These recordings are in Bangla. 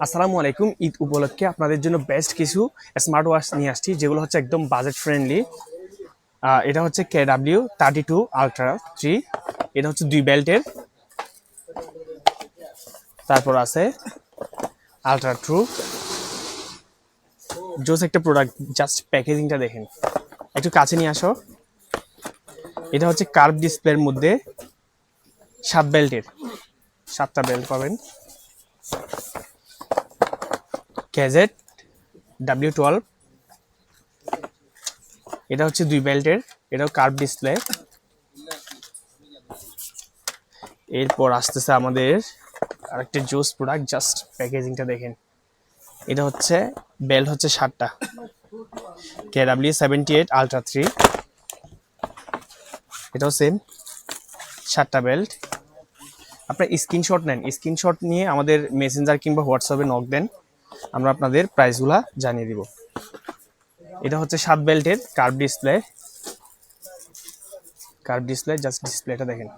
আসসালামু আলাইকুম। ঈদ উপলক্ষে আপনাদের জন্য বেস্ট কিছু স্মার্ট ওয়াচ নিয়ে আসছি, যেগুলো হচ্ছে একদম বাজেট ফ্রেন্ডলি। এটা হচ্ছে KW32 আলট্রা 3। এটা হচ্ছে 2 বেল্টের। তারপর আছে আলট্রা ট্রু। জোস একটা প্রোডাক্ট, জাস্ট প্যাকেজিংটা দেখেন। একটু কাছে নিয়ে আসো। এটা হচ্ছে কার্ভ ডিসপ্লের মধ্যে 7 বেল্টের, 7টা বেল্ট পাবেন। KZ W12। এটা হচ্ছে 2 বেল্টের, এটাও কার্ভ ডিসপ্লে। এরপর আসতেছে আমাদের আরেকটা জোস প্রোডাক্ট, জাস্ট প্যাকেজিংটা দেখেন। এটা হচ্ছে বেল্ট হচ্ছে 7টা, KW78 আলট্রা 3। এটাও সেম 7টা বেল্ট। আপনার স্ক্রিনশট নেন, স্ক্রিনশট নিয়ে আমাদের মেসেঞ্জার কিংবা হোয়াটসঅ্যাপে নক দেন, আমরা আপনাদের প্রাইসগুলা জানিয়ে দিব। এটা হচ্ছে 7 বেল্টের কার্ভ ডিসপ্লে, জাস্ট ডিসপ্লেটা দেখেন,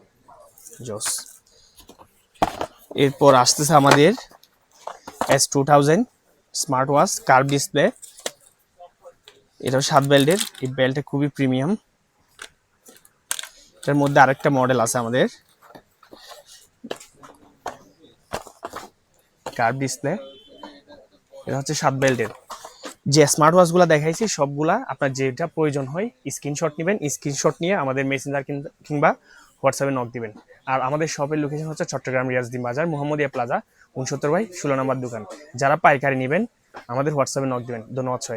জোস। এরপর আসতেছে আমাদের S2000 smart watch curve display. এটাও 7 বেল্টের, এই বেল্টটা খুবই প্রিমিয়াম। এটার মধ্যে আরেকটা মডেল আছে আমাদের, কার্ভ ডিসপ্লে। এটা হচ্ছে 7 বেল্টের। যে স্মার্ট ওয়াচগুলো দেখাইছি সবগুলা আপনার যেটা প্রয়োজন হয় স্ক্রিনশট নেবেন, স্ক্রিনশট নিয়ে আমাদের মেসেঞ্জার কিংবা হোয়াটসঅ্যাপে নক দিবেন। আর আমাদের শপের লোকেশন হচ্ছে চট্টগ্রাম রিয়াজউদ্দিন বাজার, মোহাম্মদিয়া প্লাজা, 69/16 নম্বর দোকান। যারা পাইকারি নেবেন আমাদের হোয়াটসঅ্যাপে নক দিবেন। ধন্যবাদ সবাই।